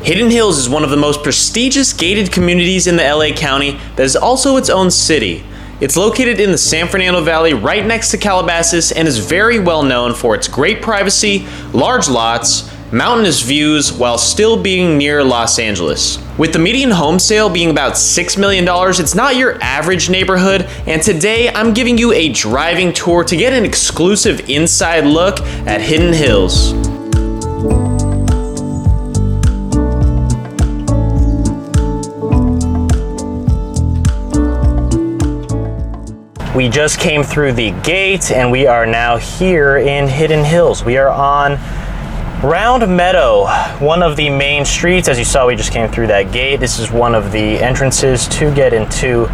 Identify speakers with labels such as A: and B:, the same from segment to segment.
A: Hidden Hills is one of the most prestigious gated communities in the LA County that is also its own city. It's located in the San Fernando Valley right next to Calabasas and is very well known for its great privacy, large lots, mountainous views, while still being near Los Angeles. With the median home sale being about $6 million, it's not your average neighborhood, and today I'm giving you a driving tour to get an exclusive inside look at Hidden Hills. We just came through the gate and we are now here in Hidden Hills. We are on Round Meadow, one of the main streets. As you saw, we just came through that gate. This is one of the entrances to get into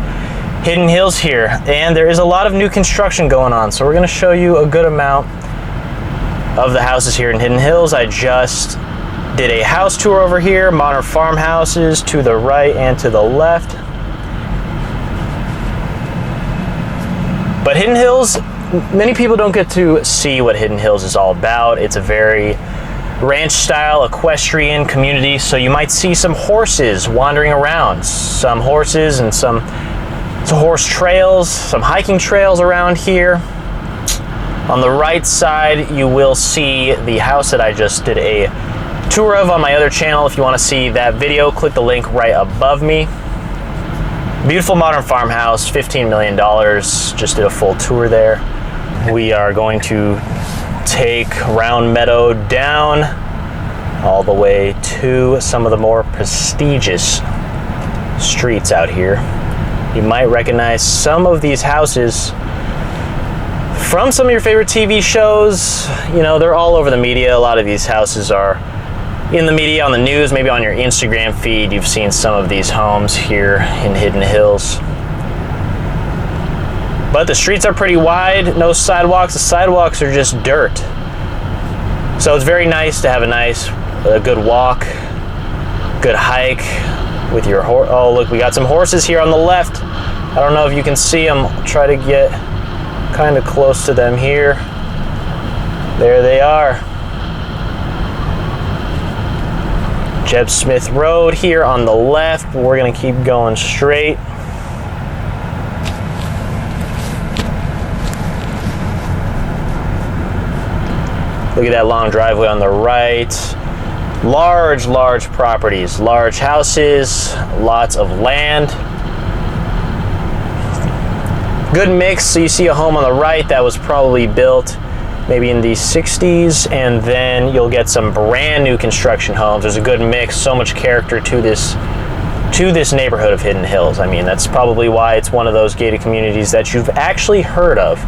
A: Hidden Hills here. And there is a lot of new construction going on, so we're gonna show you a good amount of the houses here in Hidden Hills. I just did a house tour over here, modern farmhouses to the right and to the left. But Hidden Hills, many people don't get to see what Hidden Hills is all about. It's a very ranch-style equestrian community, so you might see some horses wandering around. Some horses and some horse trails, some hiking trails around here. On the right side, you will see the house that I just did a tour of on my other channel. If you want to see that video, click the link right above me. Beautiful modern farmhouse, $15 million. Just did a full tour there. We are going to take Round Meadow down all the way to some of the more prestigious streets out here. You might recognize some of these houses from some of your favorite TV shows. You know, they're all over the media. A lot of these houses are in the media, on the news, maybe on your Instagram feed. You've seen some of these homes here in Hidden Hills. But the streets are pretty wide, no sidewalks. The sidewalks are just dirt. So it's very nice to have a good walk, good hike with your horse. Oh, look, we got some horses here on the left. I don't know if you can see them. I'll try to get kind of close to them here. There they are. Jeb Smith Road here on the left. We're gonna keep going straight. Look at that long driveway on the right. Large properties, large houses, lots of land. Good mix. So you see a home on the right that was probably built maybe in the 60s, and then you'll get some brand new construction homes. There's a good mix, so much character to this neighborhood of Hidden Hills. I mean, that's probably why it's one of those gated communities that you've actually heard of.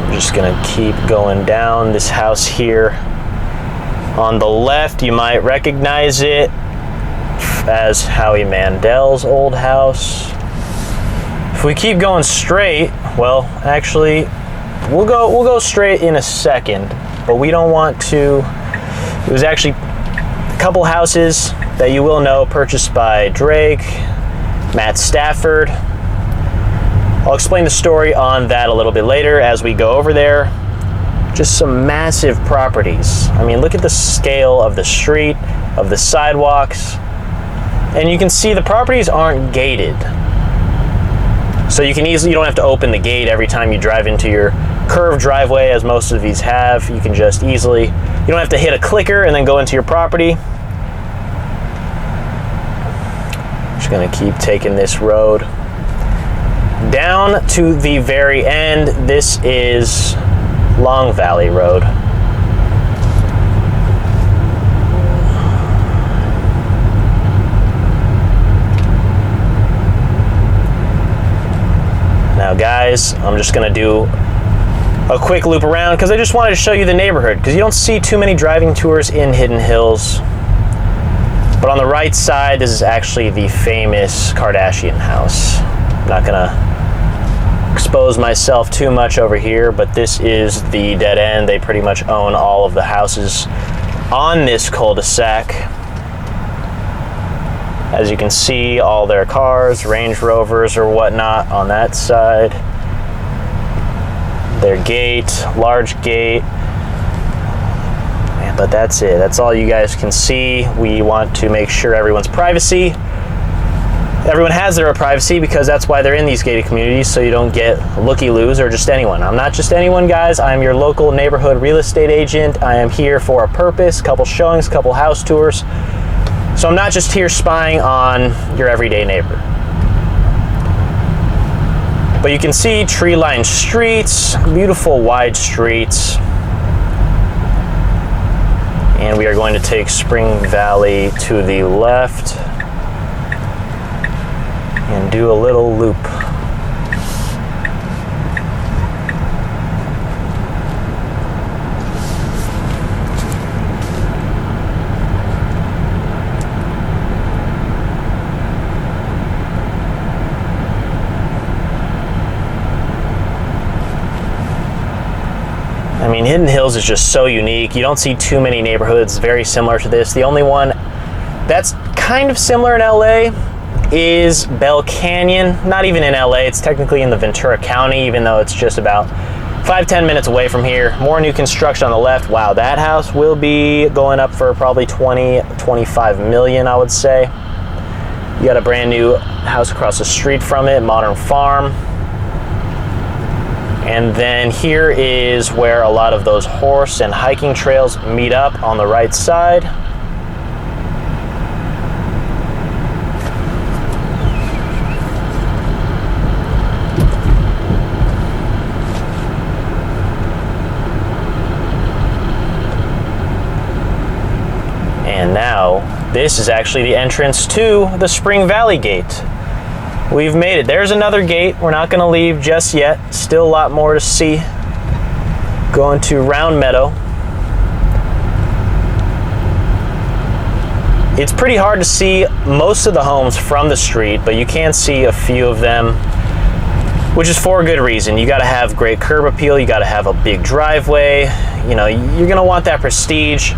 A: I'm just gonna keep going down. This house here on the left, you might recognize it as Howie Mandel's old house. If we keep going straight, well, actually, we'll go straight in a second, but we don't want to. It was actually a couple houses that you will know purchased by Drake, Matt Stafford. I'll explain the story on that a little bit later as we go over there. Just some massive properties. I mean, look at the scale of the street, of the sidewalks. And you can see the properties aren't gated. So you don't have to open the gate every time you drive into your curved driveway, as most of these have. You can just easily, you don't have to hit a clicker and then go into your property. Just gonna keep taking this road down to the very end. This is Long Valley Road. Now guys, I'm just gonna do a quick loop around because I just wanted to show you the neighborhood, because you don't see too many driving tours in Hidden Hills. But on the right side, this is actually the famous Kardashian house. I'm not gonna expose myself too much over here, but this is the dead end. They pretty much own all of the houses on this cul-de-sac. As you can see, all their cars, Range Rovers or whatnot on that side. Their gate, large gate. But that's it. That's all you guys can see. We want to make sure everyone's privacy. Everyone has their privacy because that's why they're in these gated communities, so you don't get looky-loos or just anyone. I'm not just anyone, guys. I'm your local neighborhood real estate agent. I am here for a purpose, couple showings, couple house tours. So I'm not just here spying on your everyday neighbor. But you can see tree-lined streets, beautiful wide streets. And we are going to take Spring Valley to the left and do a little loop. I mean, Hidden Hills is just so unique. You don't see too many neighborhoods very similar to this. The only one that's kind of similar in LA is Bell Canyon. Not even in LA, it's technically in the Ventura County, even though it's just about 5-10 minutes away from here. More new construction on the left. Wow, that house will be going up for probably 20-25 million, I would say. You got a brand new house across the street from it, modern farm. And then here is where a lot of those horse and hiking trails meet up on the right side. And now, this is actually the entrance to the Spring Valley Gate. We've made it. There's another gate. We're not going to leave just yet. Still a lot more to see. Going to Round Meadow. It's pretty hard to see most of the homes from the street, but you can see a few of them, which is for a good reason. You got to have great curb appeal. You got to have a big driveway. You know, you're going to want that prestige,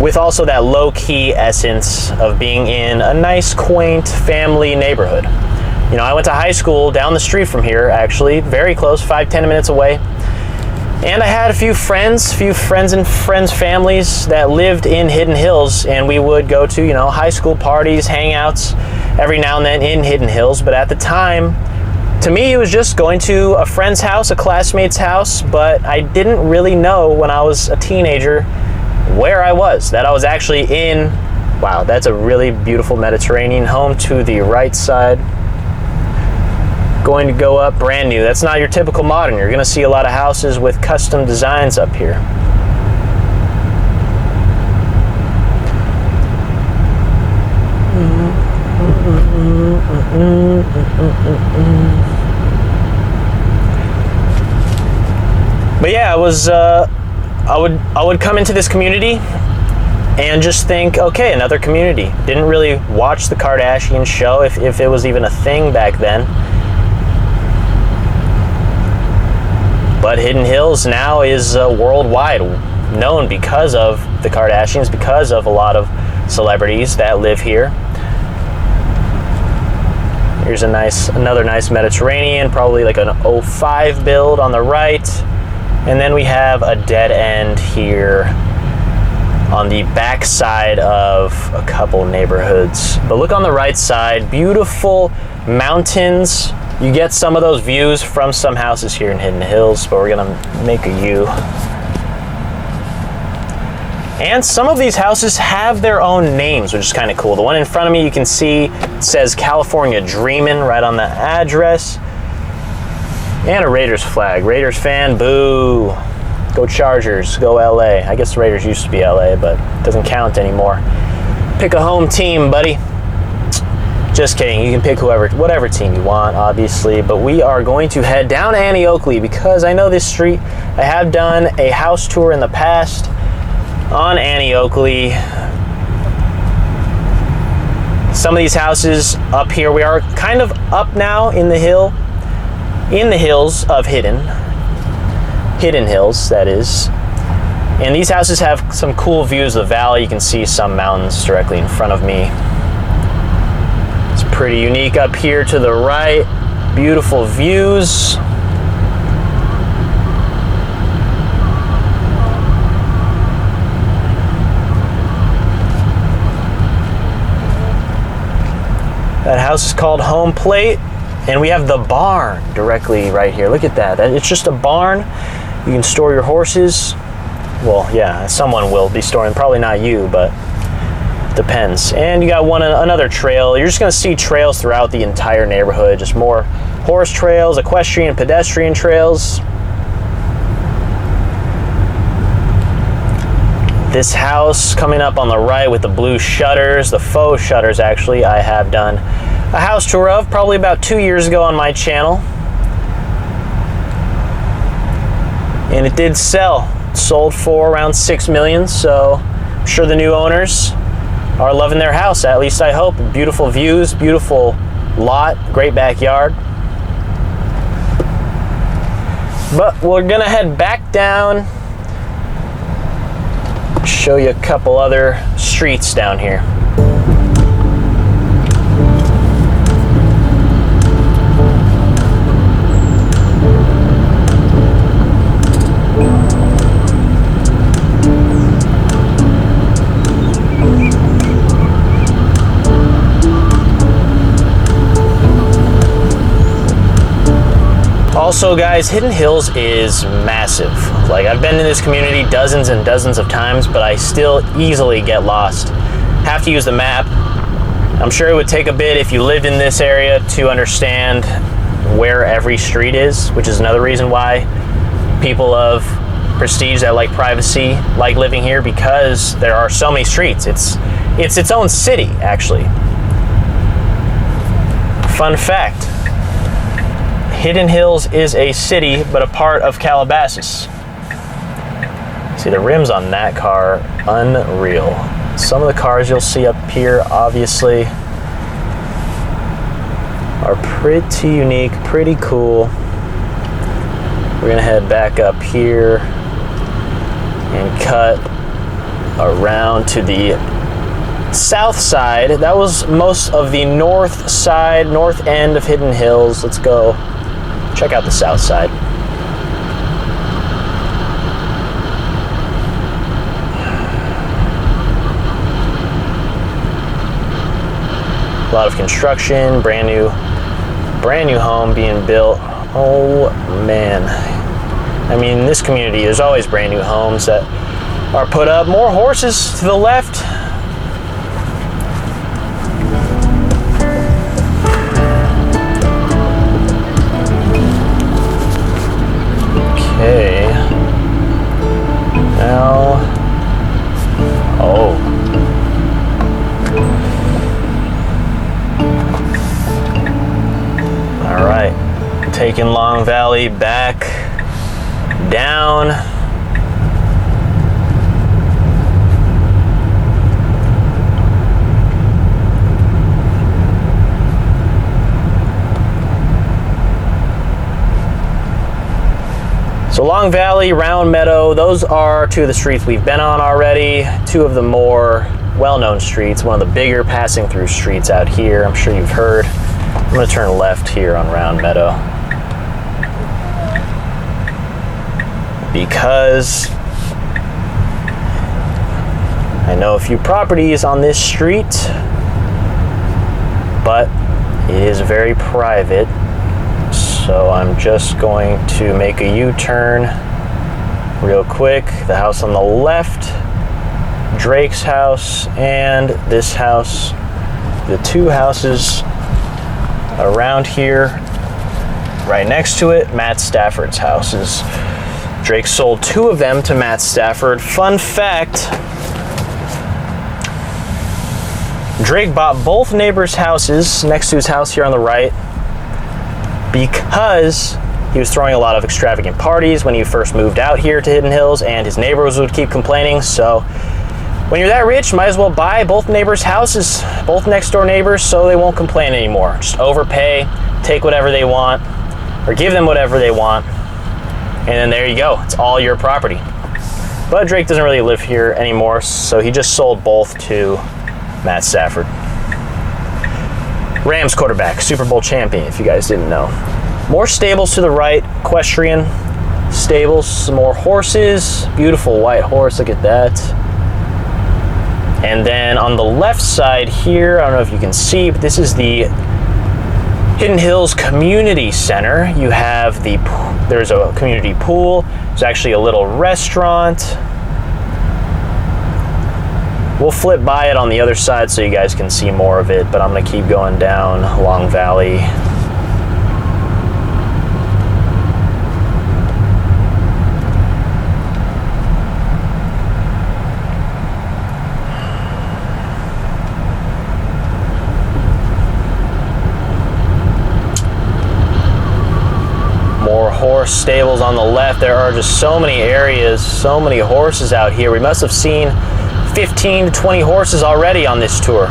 A: with also that low-key essence of being in a nice, quaint family neighborhood. You know, I went to high school down the street from here, actually, very close, 5-10 minutes away. And I had a few friends and friends' families that lived in Hidden Hills, and we would go to, you know, high school parties, hangouts every now and then in Hidden Hills. But at the time, to me, it was just going to a friend's house, a classmate's house, but I didn't really know when I was a teenager where I was, that I was actually in, wow, that's a really beautiful Mediterranean home to the right side. Going to go up brand new. That's not your typical modern. You're going to see a lot of houses with custom designs up here. But yeah, I would come into this community and just think, okay, another community. Didn't really watch the Kardashian show, if it was even a thing back then. But Hidden Hills now is worldwide known because of the Kardashians, because of a lot of celebrities that live here. Here's another nice Mediterranean, probably like an 05 build on the right. And then we have a dead end here on the back side of a couple neighborhoods. But look on the right side, beautiful mountains. You get some of those views from some houses here in Hidden Hills, but we're gonna make a U. And some of these houses have their own names, which is kind of cool. The one in front of me, you can see, it says California Dreamin' right on the address. And a Raiders flag. Raiders fan, boo. Go Chargers, go LA. I guess the Raiders used to be LA, but it doesn't count anymore. Pick a home team, buddy. Just kidding, you can pick whatever team you want, obviously, but we are going to head down Annie Oakley because I know this street. I have done a house tour in the past on Annie Oakley. Some of these houses up here, we are kind of up now in the hills of Hidden Hills, that is. And these houses have some cool views of the valley. You can see some mountains directly in front of me. It's pretty unique up here to the right. Beautiful views. That house is called Home Plate, and we have the barn directly right here. Look at that. It's just a barn. You can store your horses. Well, yeah, someone will be storing, probably not you, but depends. And you got another trail. You're just gonna see trails throughout the entire neighborhood, just more horse trails, equestrian, pedestrian trails. This house coming up on the right with the blue shutters, the faux shutters actually, I have done a house tour of probably about 2 years ago on my channel. And it did sell. It sold for around 6 million, so I'm sure the new owners are loving their house, at least I hope. Beautiful views, beautiful lot, great backyard. But we're gonna head back down, show you a couple other streets down here. Also guys, Hidden Hills is massive. Like, I've been in this community dozens and dozens of times, but I still easily get lost. Have to use the map. I'm sure it would take a bit if you lived in this area to understand where every street is, which is another reason why people of prestige that like privacy like living here, because there are so many streets. It's its own city, actually. Fun fact. Hidden Hills is a city, but a part of Calabasas. See, the rims on that car, unreal. Some of the cars you'll see up here, obviously, are pretty unique, pretty cool. We're gonna head back up here and cut around to the south side. That was most of the north side, north end of Hidden Hills. Let's go check out the south side. A lot of construction, brand new home being built. Oh man. I mean, in this community, there's always brand new homes that are put up. More horses to the left. Okay. Now, oh. All right. Taking Long Valley back down. So Long Valley, Round Meadow, those are two of the streets we've been on already. Two of the more well-known streets, one of the bigger passing through streets out here. I'm sure you've heard. I'm gonna turn left here on Round Meadow, because I know a few properties on this street, but it is very private. So I'm just going to make a U-turn real quick. The house on the left, Drake's house, and this house, the two houses around here, right next to it, Matt Stafford's houses. Drake sold two of them to Matt Stafford. Fun fact, Drake bought both neighbors' houses next to his house here on the right because he was throwing a lot of extravagant parties when he first moved out here to Hidden Hills, and his neighbors would keep complaining. So when you're that rich, might as well buy both neighbors' houses, both next door neighbors, so they won't complain anymore. Just overpay, take whatever they want, or give them whatever they want, and then there you go. It's all your property. But Drake doesn't really live here anymore, so he just sold both to Matt Stafford. Rams quarterback, Super Bowl champion, if you guys didn't know. More stables to the right, equestrian stables, some more horses. Beautiful white horse, look at that. And then on the left side here, I don't know if you can see, but this is the Hidden Hills Community Center. You have there's a community pool. There's actually a little restaurant. We'll flip by it on the other side so you guys can see more of it, but I'm gonna keep going down Long Valley. Horse stables on the left. There are just so many areas, so many horses out here. We must have seen 15 to 20 horses already on this tour.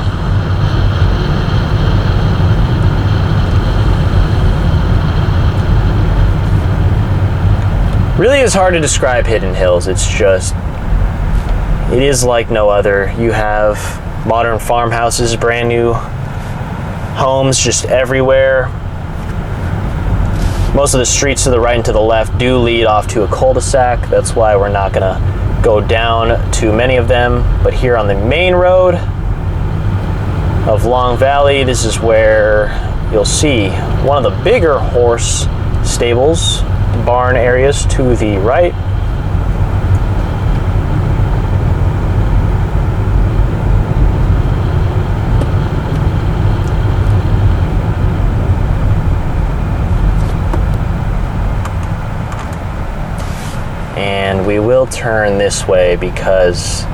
A: Really is hard to describe Hidden Hills. It is like no other. You have modern farmhouses, brand new homes just everywhere. Most of the streets to the right and to the left do lead off to a cul-de-sac. That's why we're not gonna go down to many of them. But here on the main road of Long Valley, this is where you'll see one of the bigger horse stables, barn areas to the right. And we will turn this way because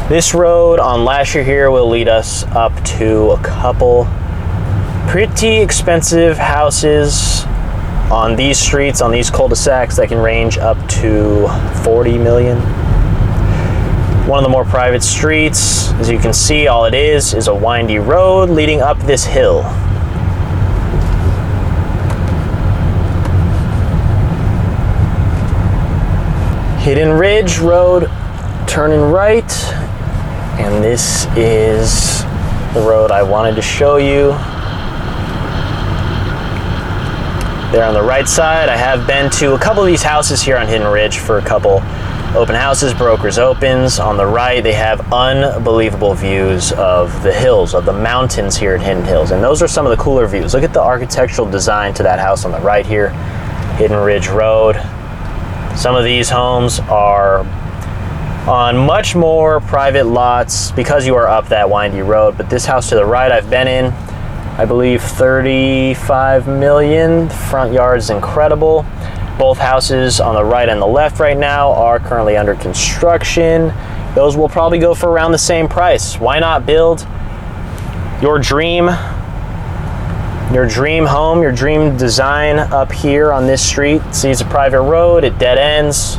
A: this road on Lasher here will lead us up to a couple pretty expensive houses on these streets, on these cul-de-sacs that can range up to 40 million. One of the more private streets, as you can see, all it is a windy road leading up this hill. Hidden Ridge Road, turning right, and this is the road I wanted to show you. There on the right side, I have been to a couple of these houses here on Hidden Ridge for a couple open houses, brokers opens. On the right, they have unbelievable views of the hills, of the mountains here at Hidden Hills, and those are some of the cooler views. Look at the architectural design to that house on the right here, Hidden Ridge Road. Some of these homes are on much more private lots because you are up that windy road. But this house to the right I've been in, I believe 35 million. The front yard is incredible. Both houses on the right and the left right now are currently under construction. Those will probably go for around the same price. Why not build your dream home, your dream design up here on this street? See, it's a private road, it dead ends,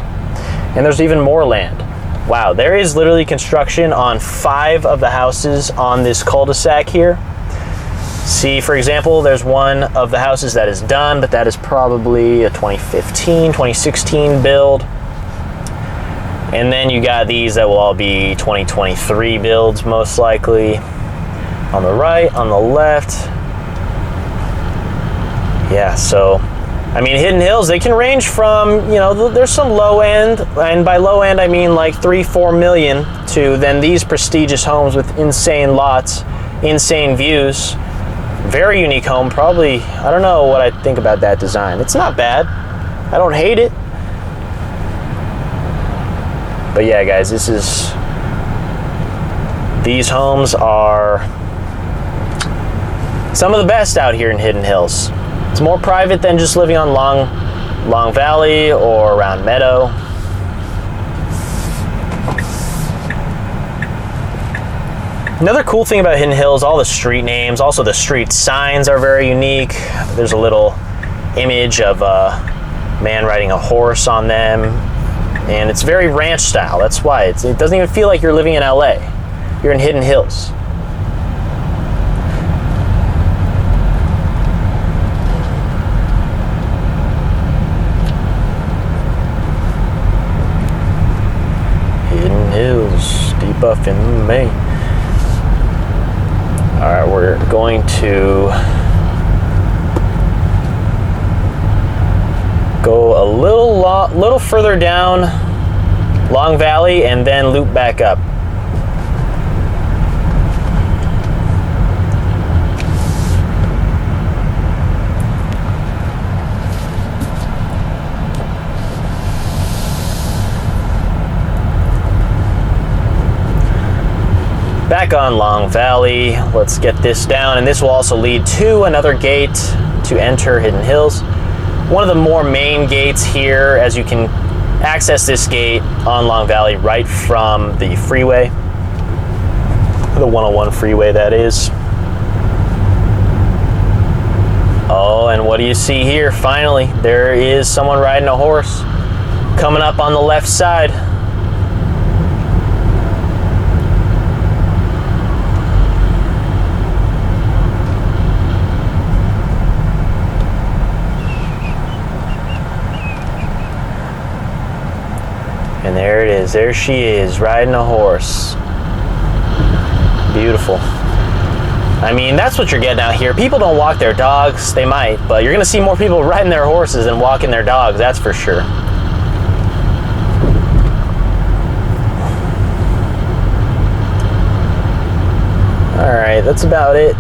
A: and there's even more land. Wow, there is literally construction on 5 of the houses on this cul-de-sac here. See, for example, there's one of the houses that is done, but that is probably a 2015, 2016 build. And then you got these that will all be 2023 builds, most likely. On the right, on the left. Yeah, so, I mean, Hidden Hills, they can range from, there's some low end, and by low end I mean like 3-4 million, to then these prestigious homes with insane lots, insane views. Very unique home, probably, I don't know what I think about that design. It's not bad. I don't hate it. But yeah, guys, these homes are some of the best out here in Hidden Hills. It's more private than just living on Long Valley or around Meadow. Another cool thing about Hidden Hills, all the street names, also the street signs are very unique. There's a little image of a man riding a horse on them, and it's very ranch style. That's why it doesn't even feel like you're living in LA. You're in Hidden Hills. Hidden Hills, deep up in Maine. All right, we're going to go a little further down Long Valley and then loop back up. back on Long Valley. Let's get this down, and this will also lead to another gate to enter Hidden Hills. One of the more main gates here, as you can access this gate on Long Valley right from the freeway, the 101 freeway, that is. Oh, and what do you see here? Finally, there is someone riding a horse coming up on the left side. And there it is. There she is, riding a horse. Beautiful. I mean, that's what you're getting out here. People don't walk their dogs. They might, but you're going to see more people riding their horses than walking their dogs, that's for sure. All right, that's about it.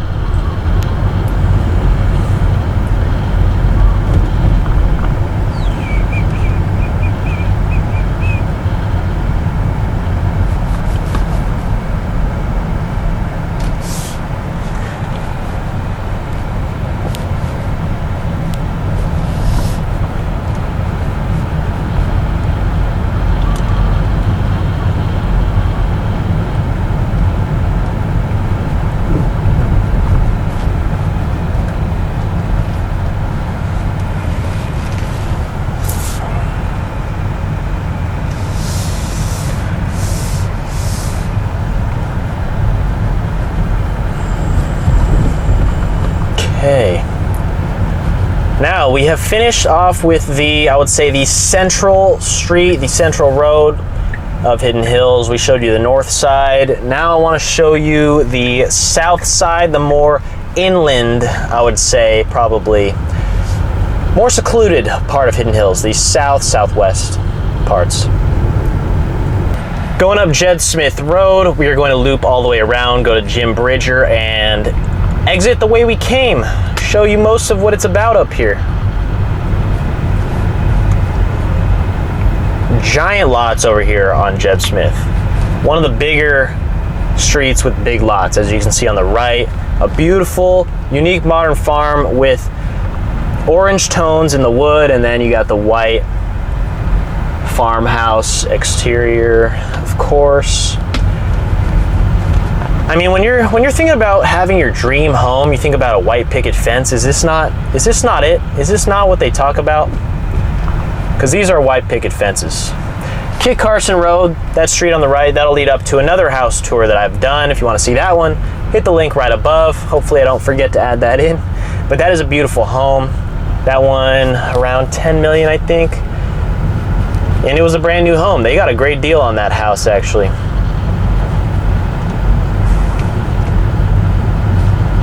A: Okay. Now we have finished off with the, I would say, the central street, the central road of Hidden Hills. We showed you the north side. Now I want to show you the south side, the more inland, I would say, probably more secluded part of Hidden Hills, the southwest parts. Going up Jed Smith Road, we are going to loop all the way around, go to Jim Bridger, and exit the way we came. Show you most of what it's about up here. Giant lots over here on Jed Smith. One of the bigger streets with big lots, as you can see on the right. A beautiful, unique modern farm with orange tones in the wood, and then you got the white farmhouse exterior, of course. I mean, when you're thinking about having your dream home, you think about a white picket fence. Is this not it? Is this not what they talk about? Because these are white picket fences. Kit Carson Road, that street on the right, that'll lead up to another house tour that I've done. If you want to see that one, hit the link right above. Hopefully I don't forget to add that in. But that is a beautiful home. That one around 10 million, I think. And it was a brand new home. They got a great deal on that house, actually.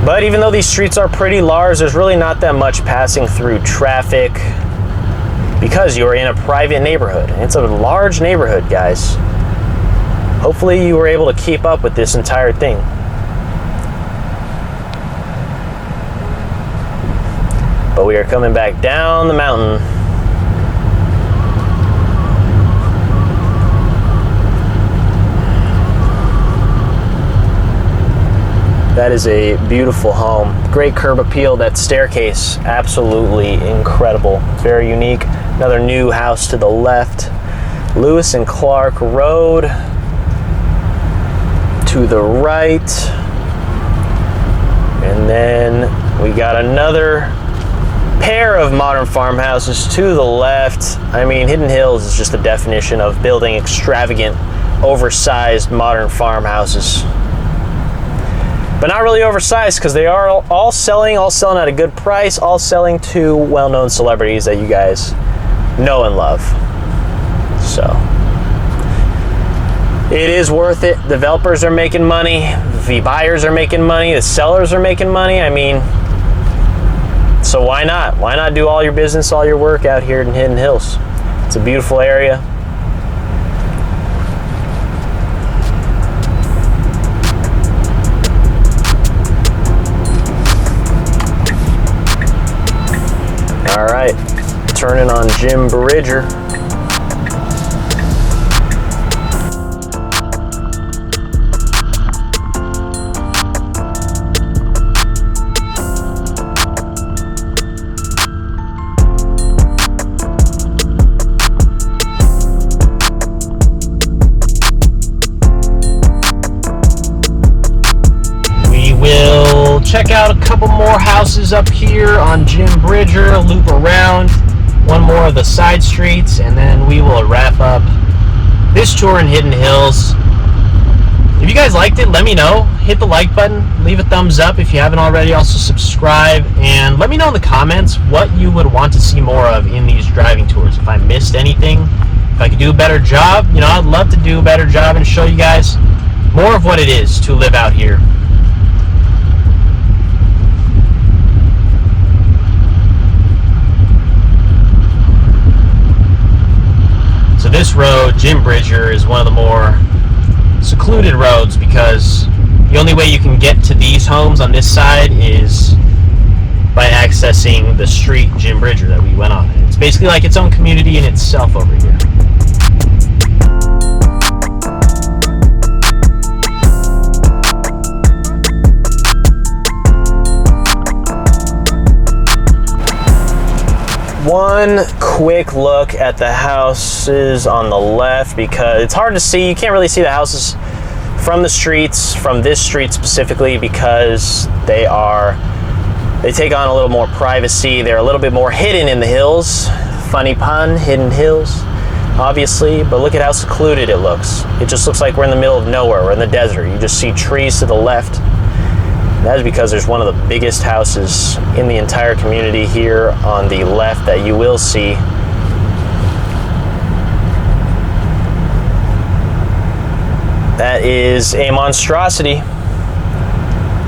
A: But even though these streets are pretty large, there's really not that much passing through traffic because you're in a private neighborhood. It's a large neighborhood, guys. Hopefully you were able to keep up with this entire thing. But we are coming back down the mountain. That is a beautiful home. Great curb appeal. That staircase, absolutely incredible. Very unique. Another new house to the left. Lewis and Clark Road to the right. And then we got another pair of modern farmhouses to the left. I mean, Hidden Hills is just the definition of building extravagant, oversized modern farmhouses. But not really oversized, because they are all selling at a good price, all selling to well-known celebrities that you guys know and love. So it is worth it. Developers are making money, the buyers are making money, the sellers are making money. I mean, so why not? Why not do all your business, all your work out here in Hidden Hills? It's a beautiful area. All right, turning on Jim Bridger. check out a couple more houses up here on Jim Bridger, loop around one more of the side streets, and then we will wrap up this tour in Hidden Hills. If you guys liked it, let me know. Hit the like button, leave a thumbs up if you haven't already. Also subscribe, and let me know in the comments what you would want to see more of in these driving tours. If I missed anything, if I could do a better job, you know, I'd love to do a better job and show you guys more of what it is to live out here. So this road, Jim Bridger, is one of the more secluded roads because the only way you can get to these homes on this side is by accessing the street Jim Bridger that we went on. It's basically like its own community in itself over here. One quick look at the houses on the left because it's hard to see. You can't really see the houses from the streets, from this street specifically, because they take on a little more privacy. They're a little bit more hidden in the hills. Funny pun, hidden hills, obviously, but look at how secluded it looks. It just looks like we're in the middle of nowhere. We're in the desert. You just see trees to the left. That is because there's one of the biggest houses in the entire community here on the left that you will see. That is a monstrosity.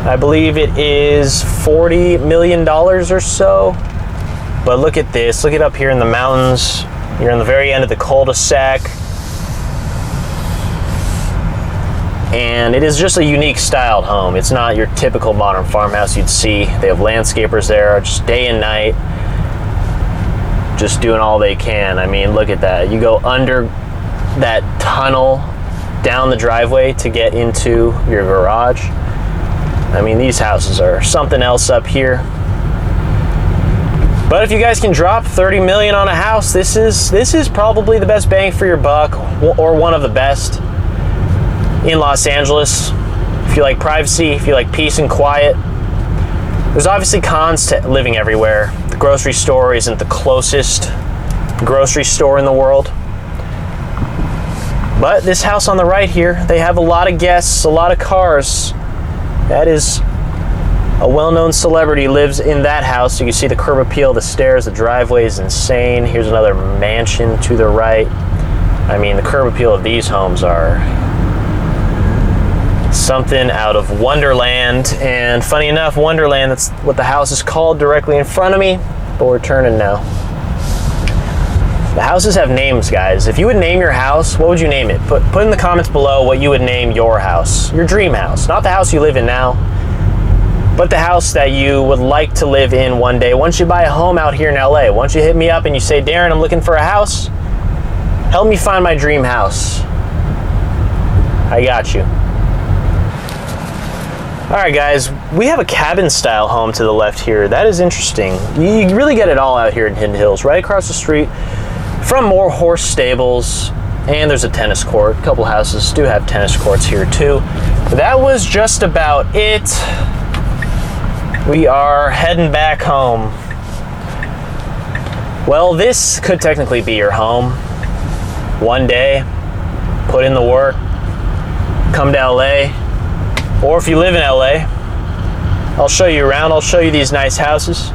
A: I believe it is $40 million or so. But look at this. Look at up here in the mountains. You're in the very end of the cul-de-sac. And it is just a unique styled home. It's not your typical modern farmhouse you'd see. They have landscapers there just day and night, just doing all they can. I mean, look at that. You go under that tunnel down the driveway to get into your garage. I mean, these houses are something else up here. But if you guys can drop $30 million on a house, this is probably the best bang for your buck, or one of the best in Los Angeles. If you like privacy, if you like peace and quiet. There's obviously cons to living everywhere. The grocery store isn't the closest grocery store in the world. But this house on the right here, they have a lot of guests, a lot of cars. That is a well-known celebrity lives in that house. You can see the curb appeal, the stairs, the driveway is insane. Here's another mansion to the right. I mean, the curb appeal of these homes are something out of Wonderland. And funny enough, Wonderland, that's what the house is called directly in front of me, but we're turning now. The houses have names, guys. If you would name your house, what would you name it? Put in the comments below what you would name your house, your dream house. Not the house you live in now, but the house that you would like to live in one day. Once you buy a home out here in LA, once you hit me up and you say, Darren, I'm looking for a house, help me find my dream house. I got you. All right, guys, we have a cabin-style home to the left here. That is interesting. You really get it all out here in Hidden Hills, right across the street from more horse stables, and there's a tennis court. A couple houses do have tennis courts here, too. That was just about it. We are heading back home. Well, this could technically be your home. One day, put in the work, come to LA. Or if you live in LA, I'll show you around. I'll show you these nice houses.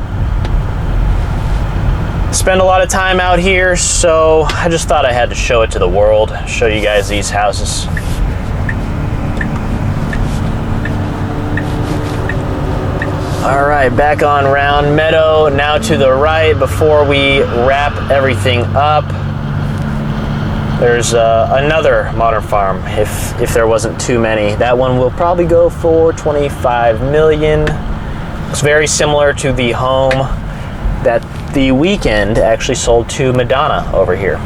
A: Spend a lot of time out here, so I just thought I had to show it to the world, show you guys these houses. All right, back on Round Meadow, now to the right before we wrap everything up. There's another modern farm, if there wasn't too many. That one will probably go for $25 million. It's very similar to the home that The Weeknd actually sold to Madonna over here.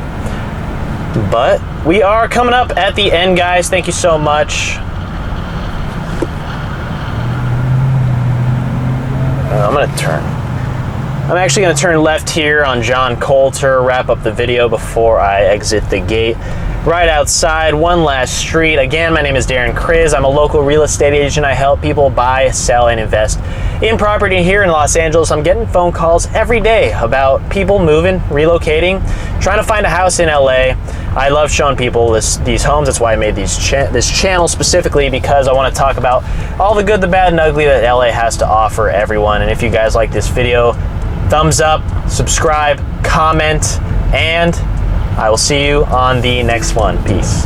A: But we are coming up at the end, guys. Thank you so much. I'm actually going to turn left here on John Coulter, wrap up the video before I exit the gate. right outside, one last street. Again, my name is Darren Kriz. I'm a local real estate agent. I help people buy, sell, and invest in property here in Los Angeles. I'm getting phone calls every day about people moving, relocating, trying to find a house in LA. I love showing people these homes. That's why I made this channel specifically, because I want to talk about all the good, the bad, and ugly that LA has to offer everyone. And if you guys like this video, thumbs up, subscribe, comment, and I will see you on the next one. Peace.